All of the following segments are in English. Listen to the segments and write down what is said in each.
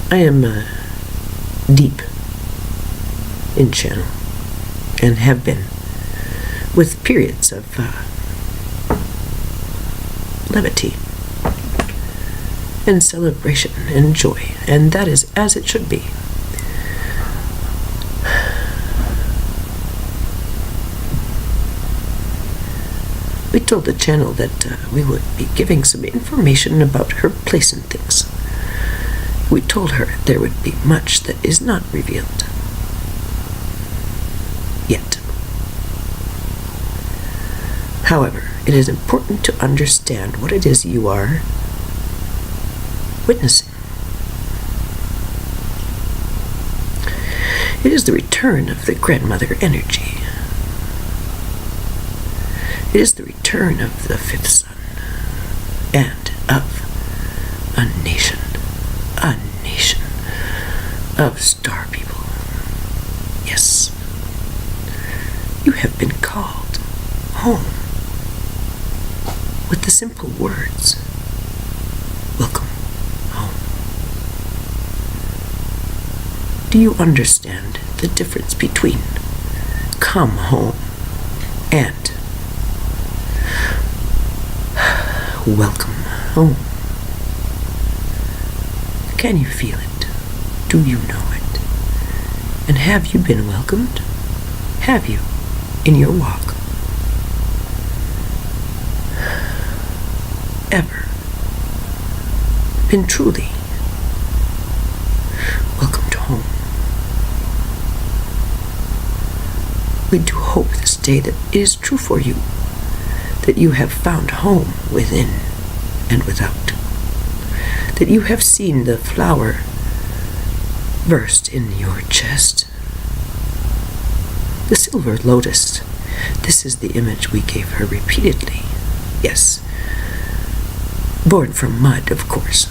I am deep in channel, and have been, with periods of levity and celebration and joy, and that is as it should be. We told the channel that we would be giving some information about her place in things. We told her there would be much that is not revealed yet. However, it is important to understand what it is you are witnessing. It is the return of the grandmother energy. It is the return of the fifth son, and of a nation of star people. Yes, you have been called home with the simple words, welcome home. Do you understand the difference between come home and welcome home? Can you feel it? Do you know it? And have you been welcomed? Have you, in your walk, ever been truly welcomed home? We do hope this day that it is true for you, that you have found home within and without, that you have seen the flower burst in your chest, the silver lotus. This is the image we gave her repeatedly. Yes, born from mud, of course.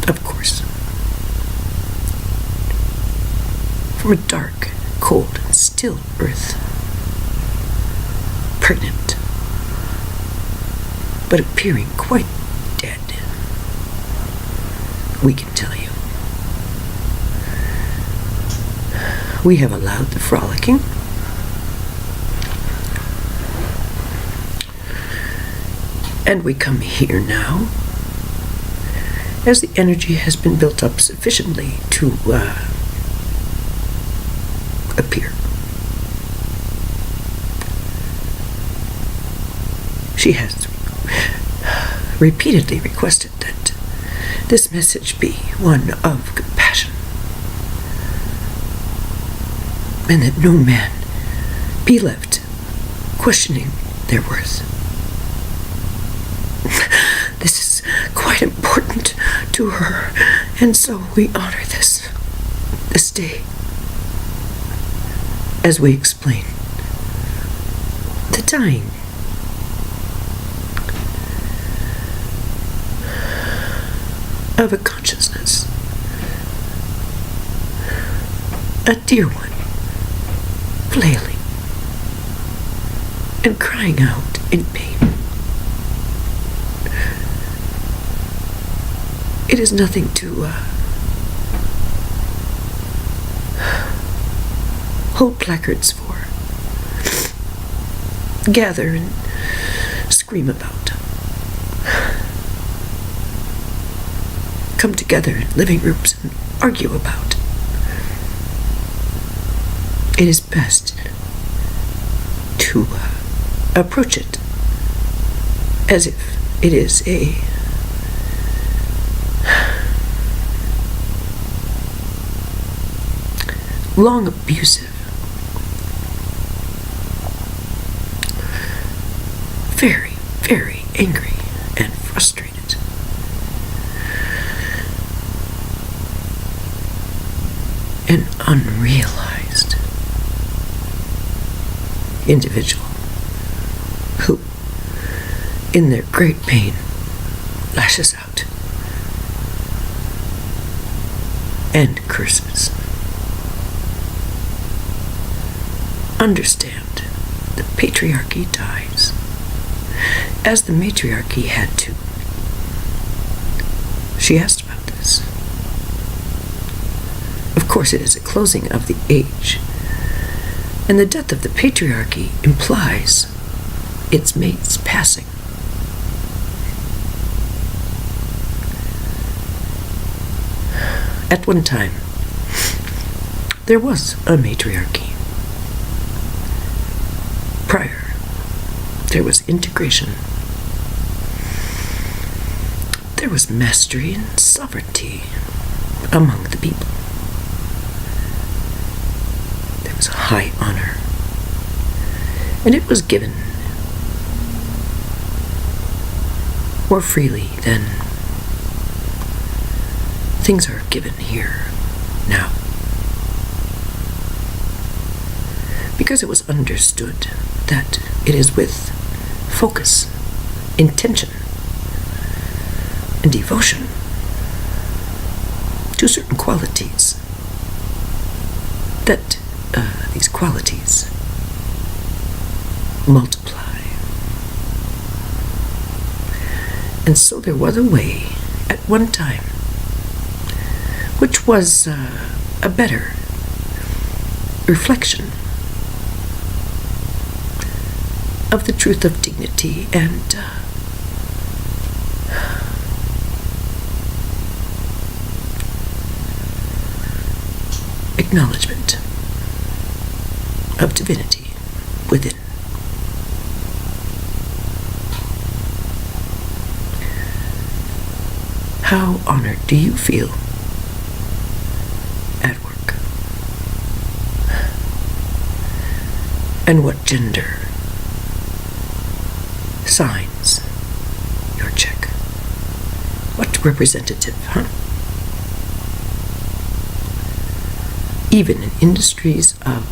Of course. From a dark, cold, and still earth. Pregnant, but appearing quite dead. We can tell you. We have allowed the frolicking, and we come here now as the energy has been built up sufficiently to appear. She has repeatedly requested that this message be one of compassion, and that no man be left questioning their worth. This is quite important to her, and so we honor this day as we explain the dying of a consciousness, a dear one, flailing and crying out in pain. It is nothing to hold placards for, gather and scream about, come together in living rooms and argue about. It is best to approach it as if it is a long abusive, very, very angry and frustrated, and unrealized individual who, in their great pain, lashes out and curses. Understand, the patriarchy dies, as the matriarchy had to. She asked about this. course, it is a closing of the age, and the death of the patriarchy implies its mate's passing. At one time, there was a matriarchy. Prior, there was integration. There was mastery and sovereignty among the people. There was a high honor, and it was given more freely than things are given here now. Because it was understood that it is with focus, intention, and devotion to certain qualities that these qualities multiply. And so there was a way at one time which was a better reflection of the truth of dignity and acknowledgement of divinity within. How honored do you feel at work? And what gender signs your check? What representative, huh? Even in industries of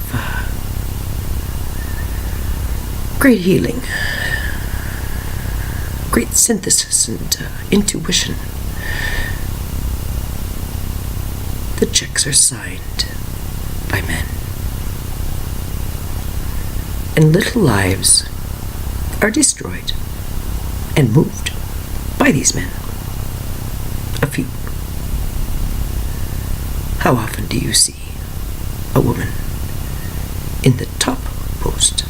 great healing, great synthesis and intuition, the checks are signed by men. And little lives are destroyed and moved by these men. A few. How often do you see a woman in the top post?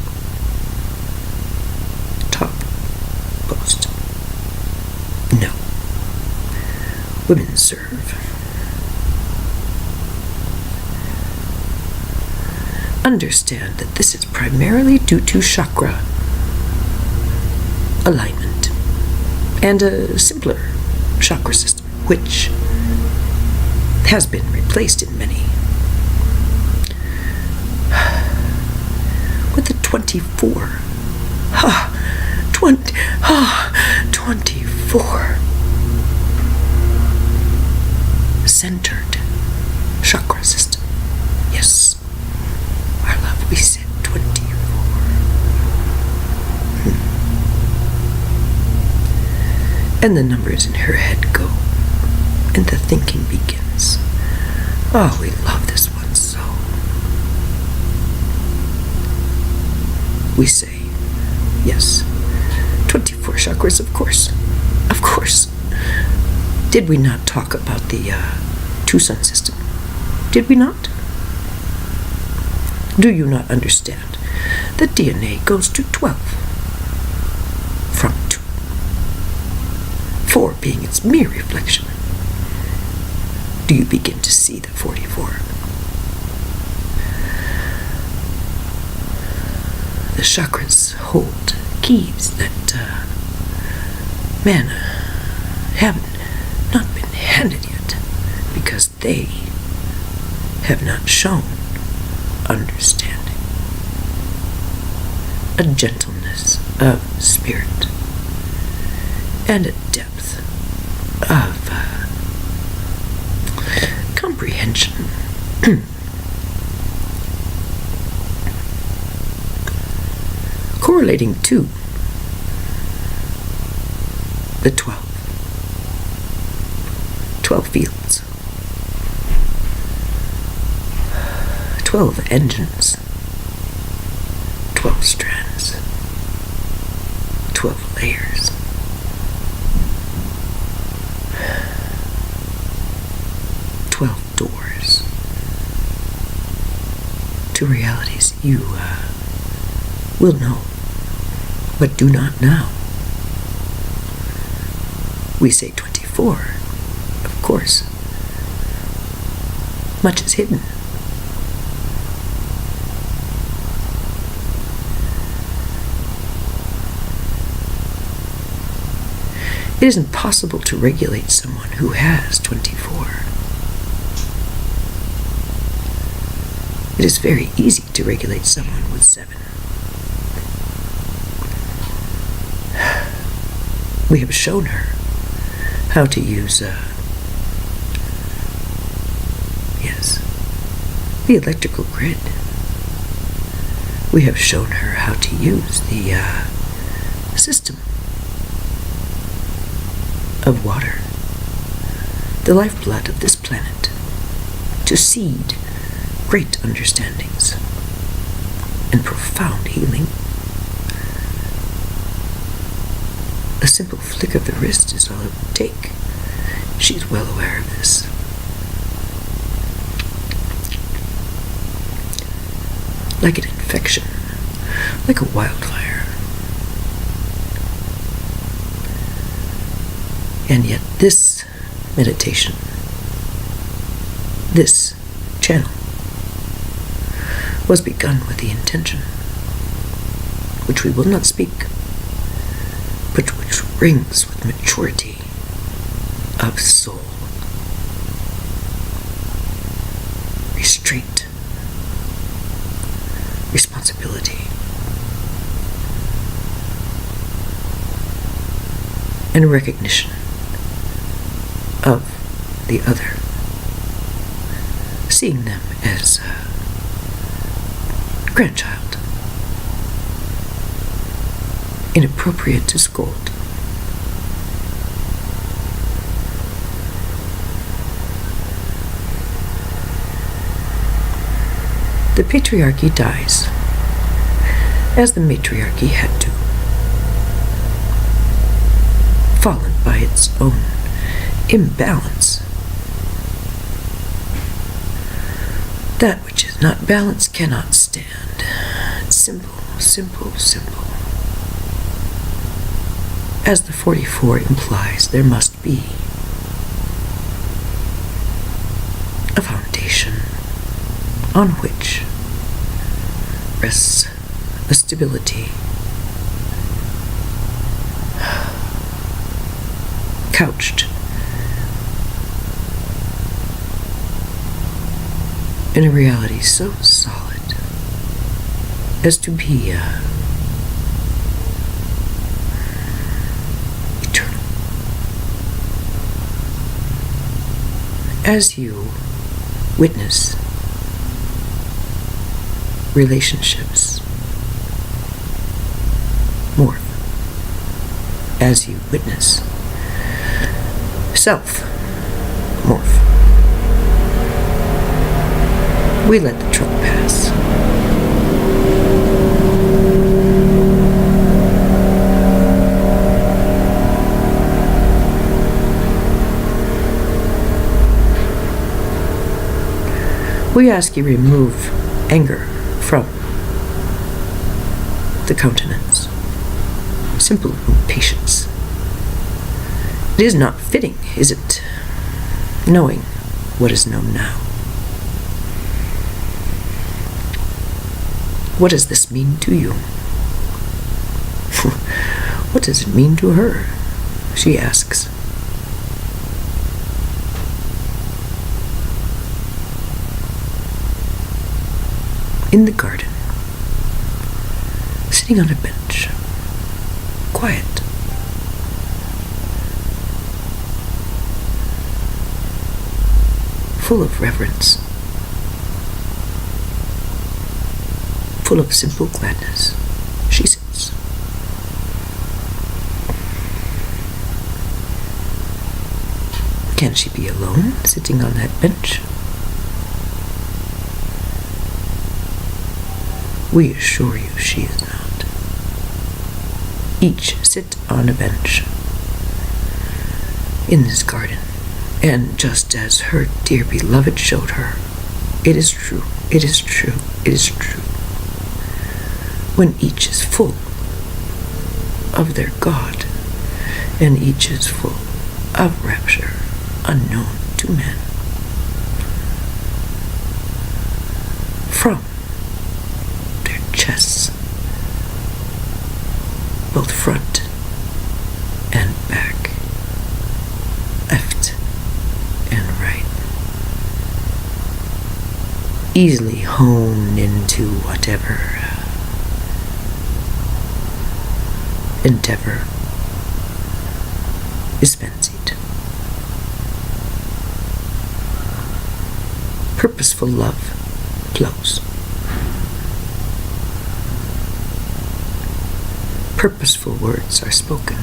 Top post. No. Women serve. Understand that this is primarily due to chakra alignment and a simpler chakra system, which has been replaced in many. With the 24. 24 centered chakra system. Yes, our love, we said 24. And the numbers in her head go, and the thinking begins. Oh, we love this one so. We say, yes, 24 chakras, of course. Of course. Did we not talk about the two-sun system? Did we not? Do you not understand that DNA goes to 12 from 2? 4 being its mere reflection. Do you begin to see the 44? The chakras hold keys that men have not been handed yet because they have not shown understanding. A gentleness of spirit and a depth of comprehension. Correlating to the 12 fields, 12 engines, 12 strands, 12 layers, 12 doors, to realities you will know, but do not now. We say 24, of course. Much is hidden. It isn't possible to regulate someone who has 24. It is very easy to regulate someone with 7. We have shown her how to use, the electrical grid. We have shown her how to use the system of water, the lifeblood of this planet, to seed great understandings and profound healing. A simple flick of the wrist is all it would take. She's well aware of this. Like an infection, like a wildfire. And yet this meditation, this channel, was begun with the intention, which we will not speak, but which rings with maturity of soul, restraint, responsibility, and recognition of the other, seeing them as a grandchild, inappropriate to scold. The patriarchy dies, as the matriarchy had to, fallen by its own imbalance. That which is not balanced cannot stand. Simple, simple, simple. As the 44 implies, there must be a foundation on which rests a stability, couched in a reality so solid as to be eternal. As you witness relationships morph, as you witness self morph, we let the truck pass. We ask you remove anger from the countenance. Simple patience. It is not fitting, is it, knowing what is known now? What does this mean to you? What does it mean to her? She asks. In the garden, sitting on a bench, quiet, full of reverence, full of simple gladness, she sits. Can she be alone, sitting on that bench? We assure you she is not. Each sit on a bench in this garden, and just as her dear beloved showed her, it is true, it is true, it is true. When each is full of their God, and each is full of rapture unknown to men. From their chests, both front and back, left and right, easily honed into whatever endeavor is fancied. Purposeful love flows. Purposeful words are spoken.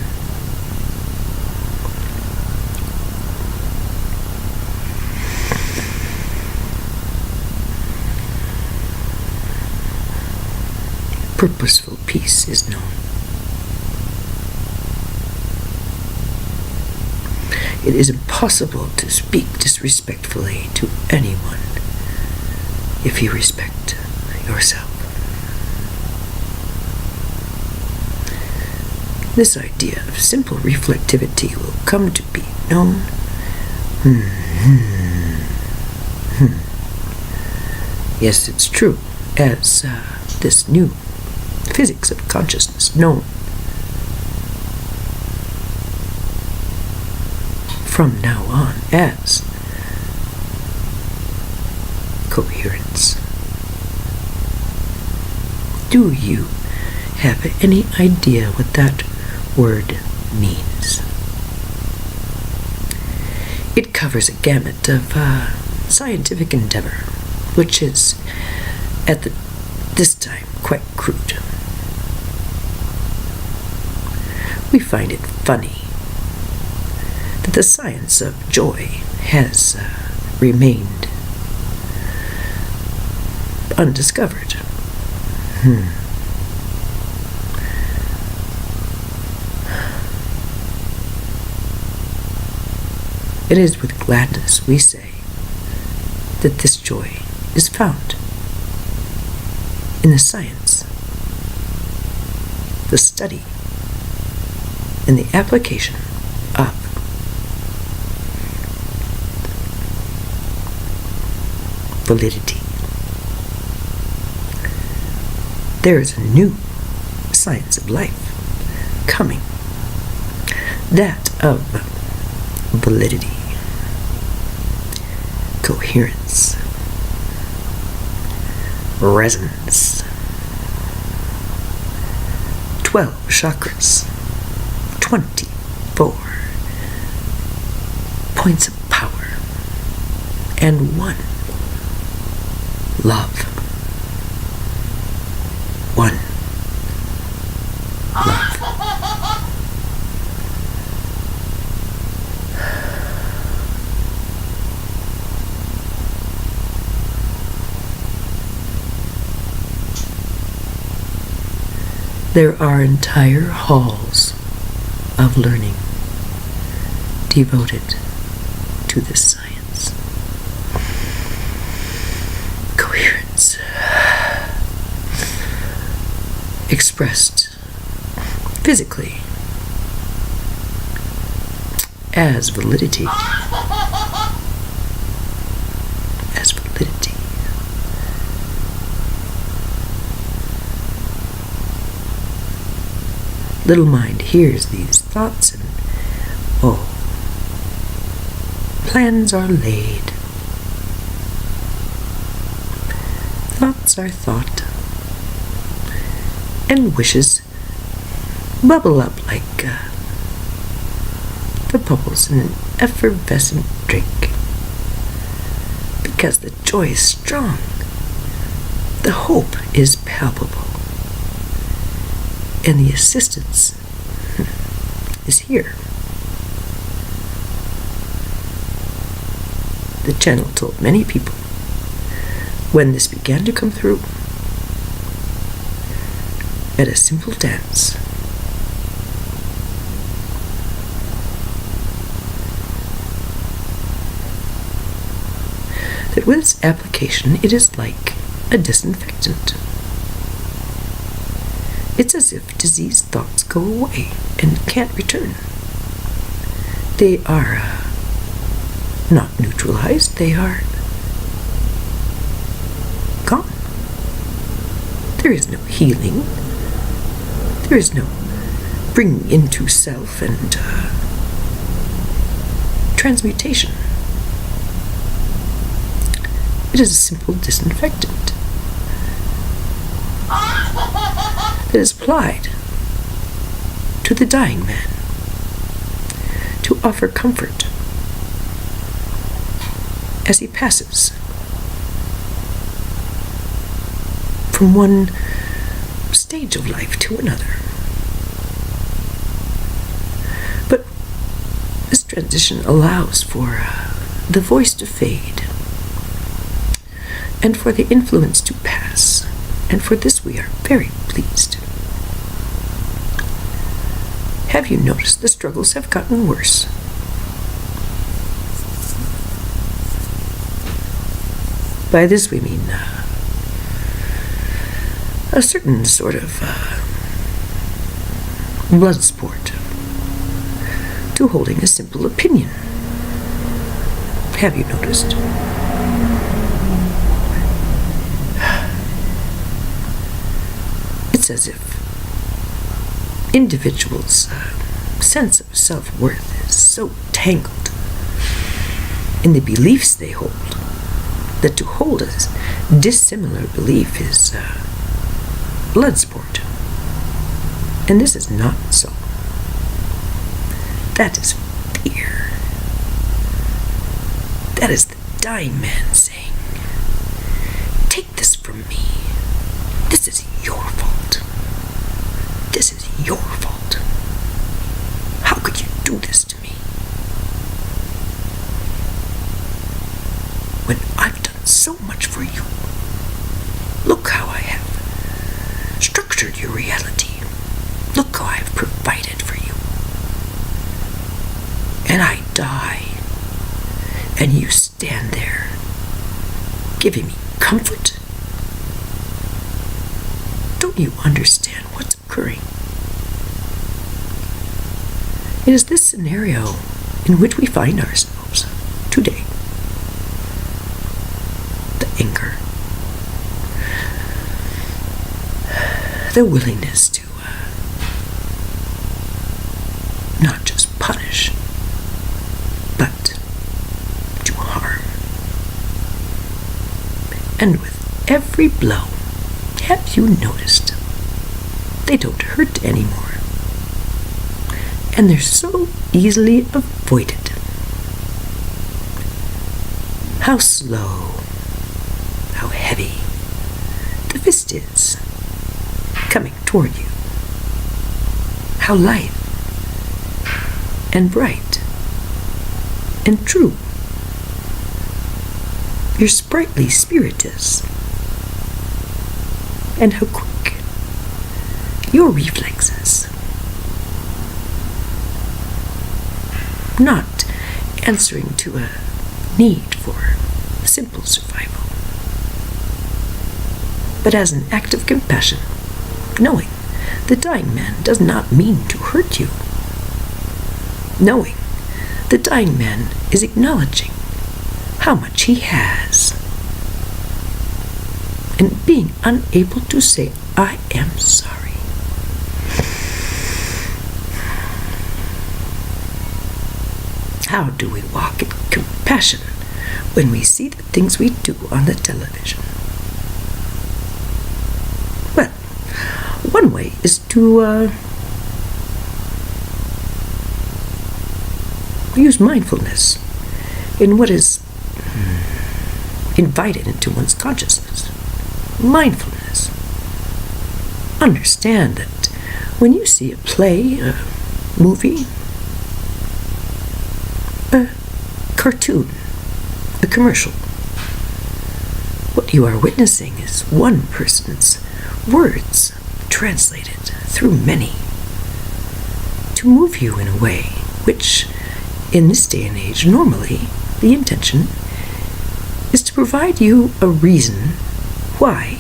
Purposeful peace is known. It is impossible to speak disrespectfully to anyone if you respect yourself. This idea of simple reflectivity will come to be known. Yes, it's true, as this new physics of consciousness known from now on as coherence. Do you have any idea what that word means? It covers a gamut of scientific endeavor, which is at this time quite crude. We find it funny that the science of joy has remained undiscovered. It is with gladness we say that this joy is found in the science, the study, and the application of validity. There is a new science of life coming, that of validity, coherence, resonance, 12 chakras, 24 points of power, and one love. One love. There are entire halls of learning devoted to this science. Coherence. Expressed physically as validity. As validity. Little mind hears these thoughts and, oh, plans are laid. Thoughts are thought, and wishes bubble up like the bubbles in an effervescent drink. Because the joy is strong, the hope is palpable, and the assistance is here. The channel told many people when this began to come through at a simple dance. That with its application, it is like a disinfectant. It's as if diseased thoughts go away and can't return. They are not neutralized, they are gone. There is no healing. There is no bringing into self and transmutation. It is a simple disinfectant that is applied to the dying man to offer comfort as he passes from one stage of life to another. But this transition allows for the voice to fade and for the influence to pass, and for this we are very pleased. Have you noticed the struggles have gotten worse? By this we mean a certain sort of blood sport to holding a simple opinion. Have you noticed? It's as if individuals' sense of self-worth is so tangled in the beliefs they hold that to hold a dissimilar belief is blood sport. And this is not so. That is fear. That is the dying man saying, "Take this from me. This is your fault. This is your fault. How could you do this to me? When I've done so much for you. Look how I have structured your reality. Look how I've provided for you. And I die, and you stand there, giving me comfort. Don't you understand what's occurring?" It is this scenario in which we find ourselves today. The anger, the willingness to not just punish, but to harm. And with every blow, have you noticed, they don't hurt anymore. And they're so easily avoided. How slow, how heavy the fist is coming toward you. How light and bright and true your sprightly spirit is. And how quick your reflexes. Not answering to a need for simple survival, but as an act of compassion, knowing the dying man does not mean to hurt you. Knowing the dying man is acknowledging how much he has, and being unable to say, "I am sorry." How do we walk in compassion when we see the things we do on the television? Well, one way is to use mindfulness in what is invited into one's consciousness. Mindfulness. Understand that when you see a play, a movie, a cartoon, a commercial, what you are witnessing is one person's words translated through many to move you in a way which, in this day and age, normally the intention is to provide you a reason why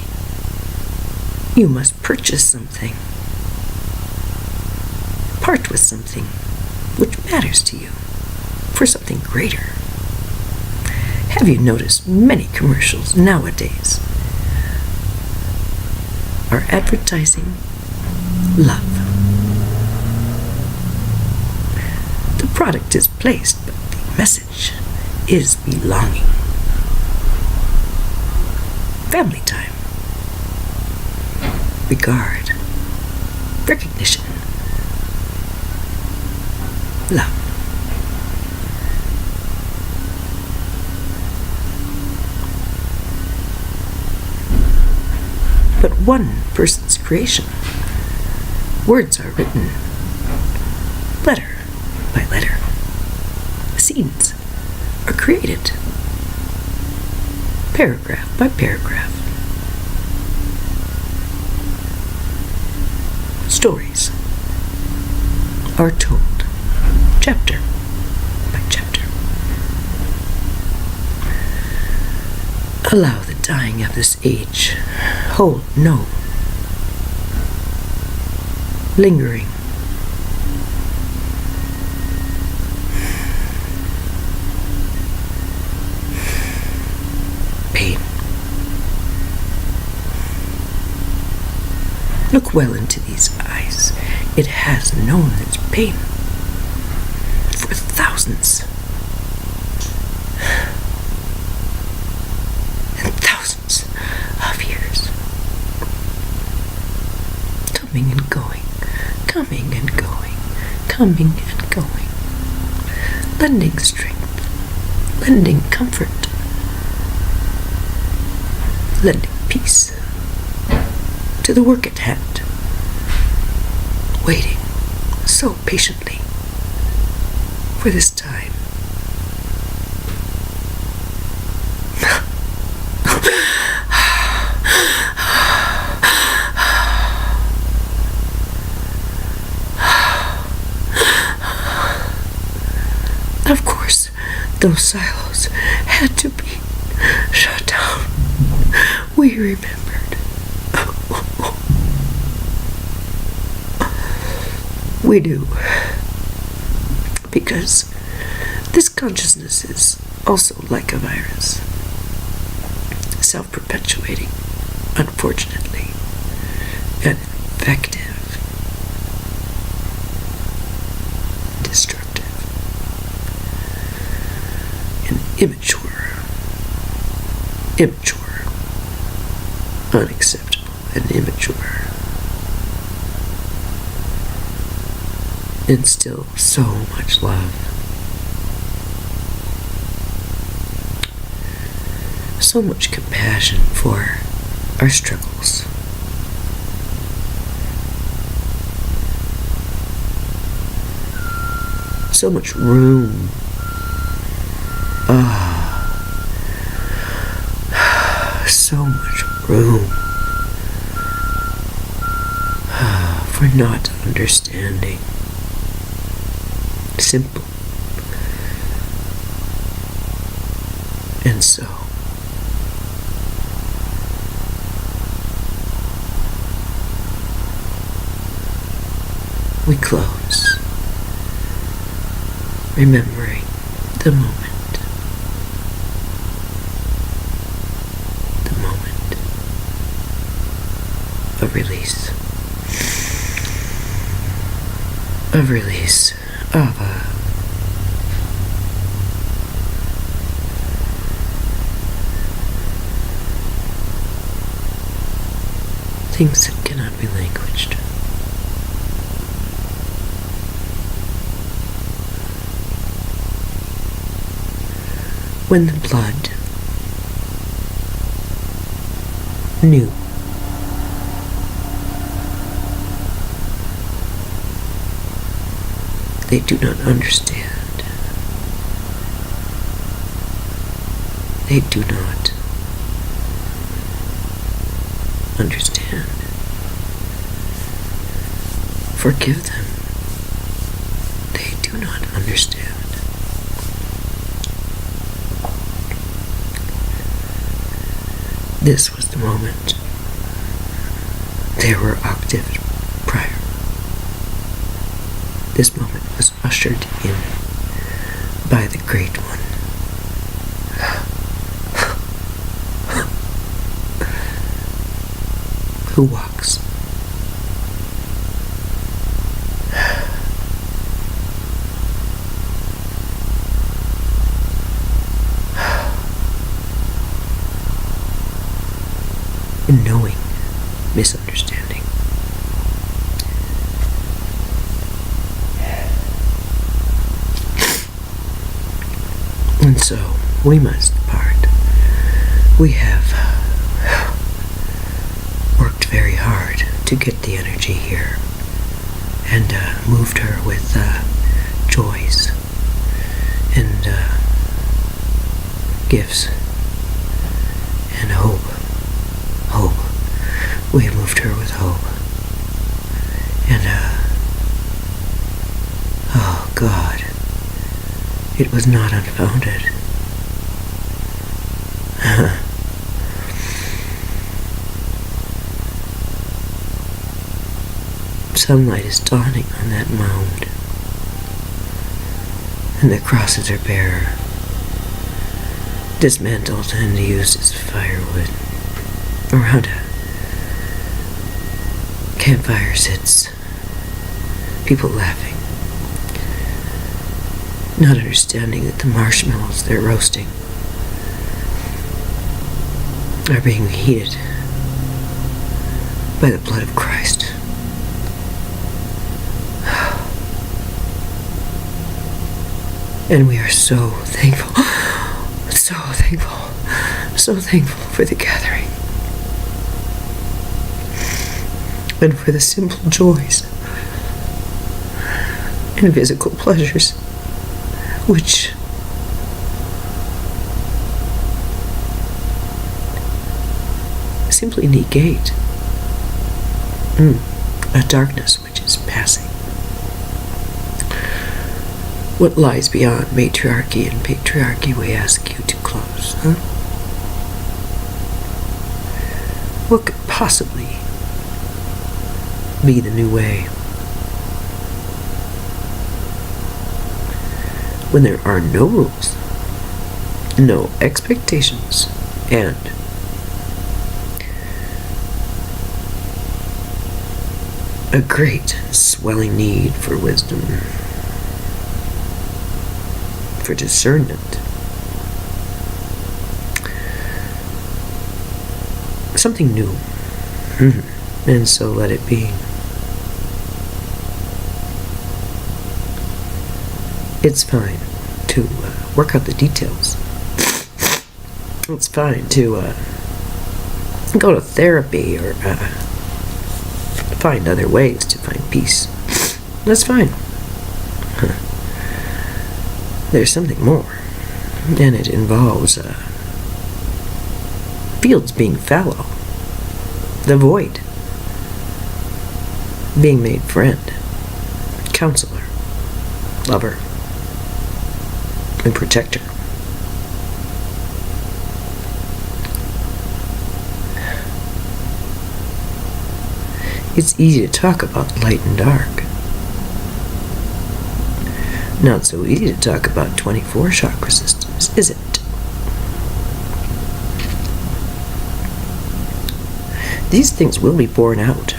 you must purchase something, part with something which matters to you for something greater. Have you noticed many commercials nowadays are advertising love? The product is placed, but the message is belonging. Family time, regard, recognition, love. But one person's creation. Words are written letter by letter. Scenes are created paragraph by paragraph. Stories are told chapter by chapter. Allow the dying of this age hold no lingering pain. Look well into these eyes. It has known its pain for thousands and thousands of years. Coming and going, coming and going, coming and going. Lending strength, lending comfort, lending peace to the work at hand, waiting so patiently for this time. Of course, those silos had to be shut down. We remembered. We do. Because this consciousness is also like a virus, self-perpetuating, unfortunately, and infective, destructive, and immature, unacceptable, and immature. And still so much love. So much compassion for our struggles. So much room. So much room for not understanding. Simple. And so we close, remembering the moment of release, of things that cannot be languaged. When the blood knew they do not understand. They do not understand. Forgive them. They do not understand. This was the moment. They were octaves prior. This moment was ushered in by the Great One. Who walks in knowing misunderstanding. And so we must part. We have worked very hard to get the energy here and moved her with joys and gifts and hope. We have moved her with hope. And oh God, it was not unfounded. Sunlight is dawning on that mound, and the crosses are bare, dismantled and used as firewood. Around a campfire sits people laughing, not understanding that the marshmallows they're roasting are being heated by the blood of Christ. And we are so thankful, so thankful for the gathering and for the simple joys and physical pleasures which simply negate a darkness which is passing. What lies beyond matriarchy and patriarchy, we ask you to close, huh? What could possibly be the new way when there are no rules, no expectations, and a great swelling need for wisdom, for discernment, something new. And so let it be. It's fine to work out the details. It's fine to go to therapy or find other ways to find peace. That's fine. There's something more, and it involves fields being fallow, the void being made friend, counselor, lover, and protector. It's easy to talk about light and dark. Not so easy to talk about 24 chakra systems, is it? These things will be borne out.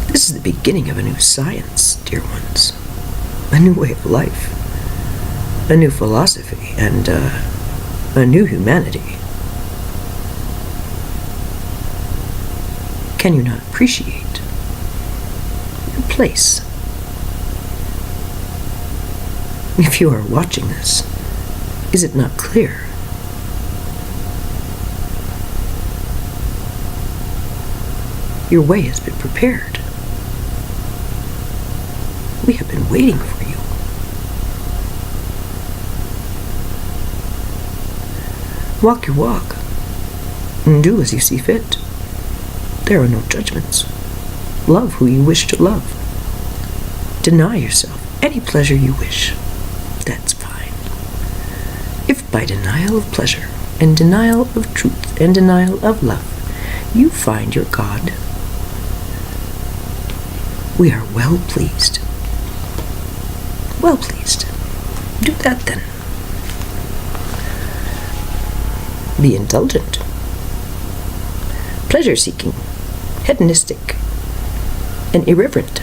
This is the beginning of a new science, dear ones. A new way of life. A new philosophy and a new humanity. Can you not appreciate your place? If you are watching this, is it not clear? Your way has been prepared. We have been waiting for you. Walk your walk and do as you see fit. There are no judgments. Love who you wish to love. Deny yourself any pleasure you wish. That's fine. If by denial of pleasure and denial of truth and denial of love, you find your God. We are well pleased. Well pleased. Do that then. Be indulgent, pleasure-seeking, hedonistic, and irreverent.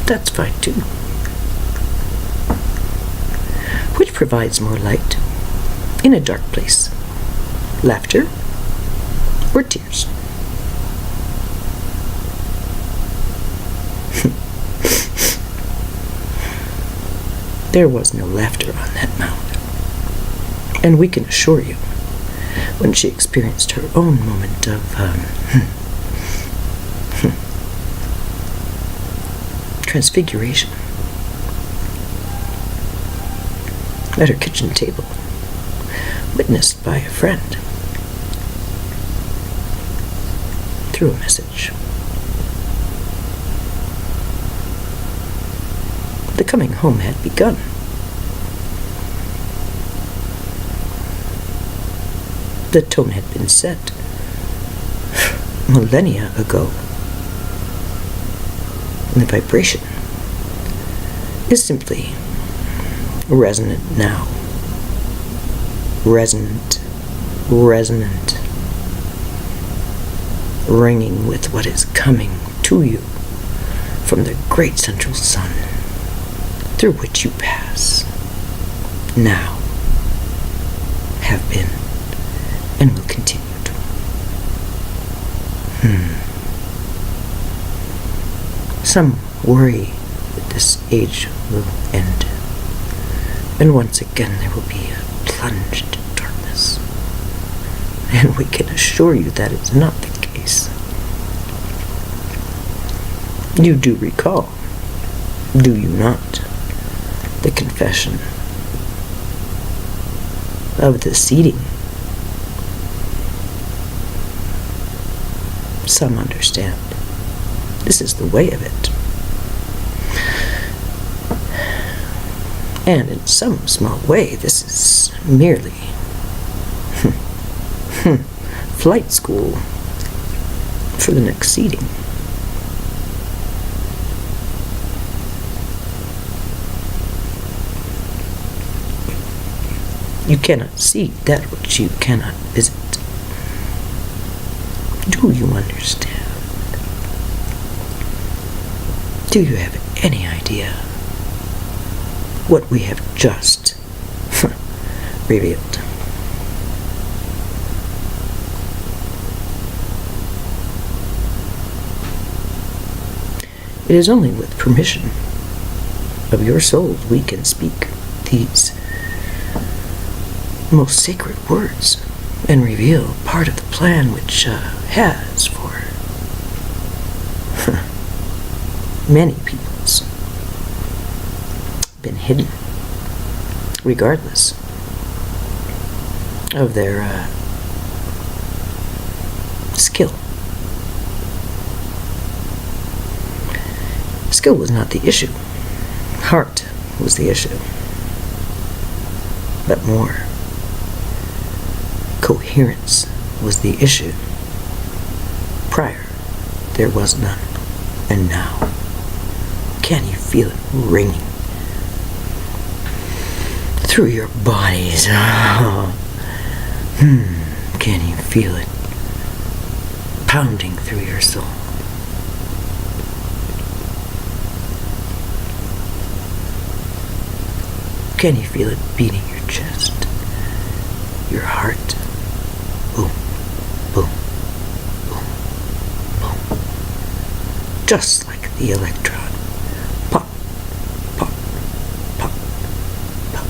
That's fine too. Which provides more light in a dark place? Laughter or tears? There was no laughter on that mound, and we can assure you, when she experienced her own moment of transfiguration at her kitchen table, witnessed by a friend through a message. The coming home had begun. The tone had been set millennia ago. And the vibration is simply resonant now. Resonant, ringing with what is coming to you from the great central sun through which you pass, now, have been, and will continue to. Some worry that this age will end, and once again there will be a plunge into darkness. And we can assure you that is not the case. You do recall, do you not, the confession of the seeding? Some understand. This is the way of it. And in some small way, this is merely flight school for the next seeding. You cannot see that which you cannot visit. Do you understand? Do you have any idea what we have just revealed? It is only with permission of your souls we can speak these most sacred words and reveal part of the plan which has for many peoples been hidden, regardless of their skill. Skill was not the issue. Heart was the issue. But more, coherence was the issue. Prior, there was none. And now, can you feel it ringing through your bodies? Can you feel it pounding through your soul? Can you feel it beating your chest, your heart? Boom, boom, boom, boom. Just like the electron. Pop, pop, pop, pop.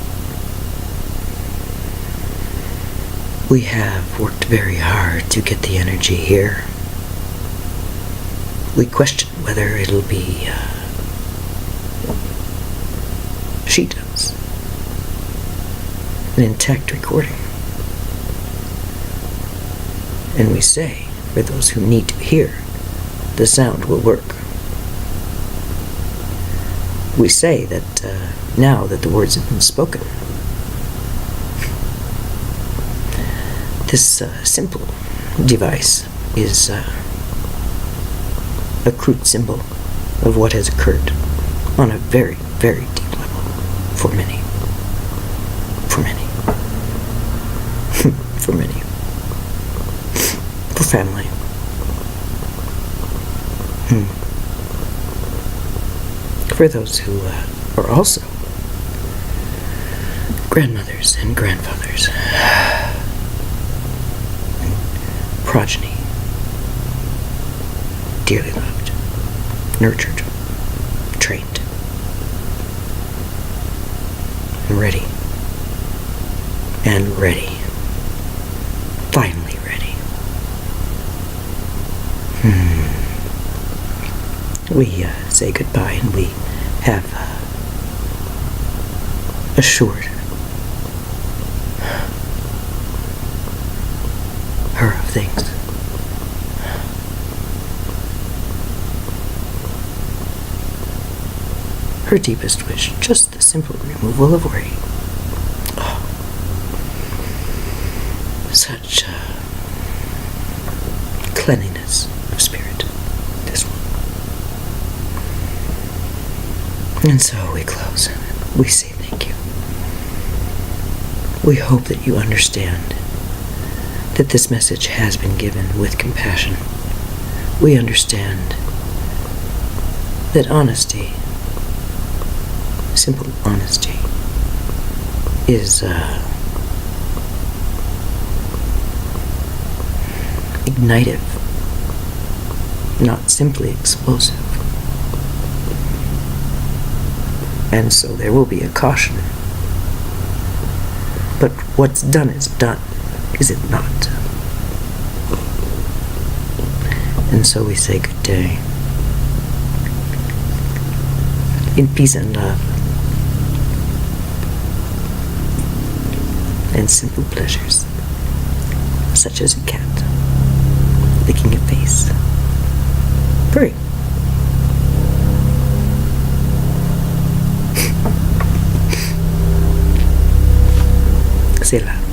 We have worked very hard to get the energy here. We question whether it'll be she does. An intact recording. And we say, for those who need to hear, the sound will work. We say that now that the words have been spoken, This simple device is a crude symbol of what has occurred on a very, very deep level for many. For many. For many. For family. For those who are also grandmothers and grandfathers, and progeny, dearly loved, nurtured, trained, ready, and ready, finally ready. We say goodbye, and we have assured her of things. Her deepest wish, just the simple removal of worry. Oh, such cleanliness of spirit, this one. And so we close. We say thank you. We hope that you understand that this message has been given with compassion. We understand that honesty, simple honesty, is ignitive, not simply explosive. And so there will be a caution. But what's done is done, is it not? And so we say good day, in peace and love, and simple pleasures, such as a cat licking a face, purring. C'est là.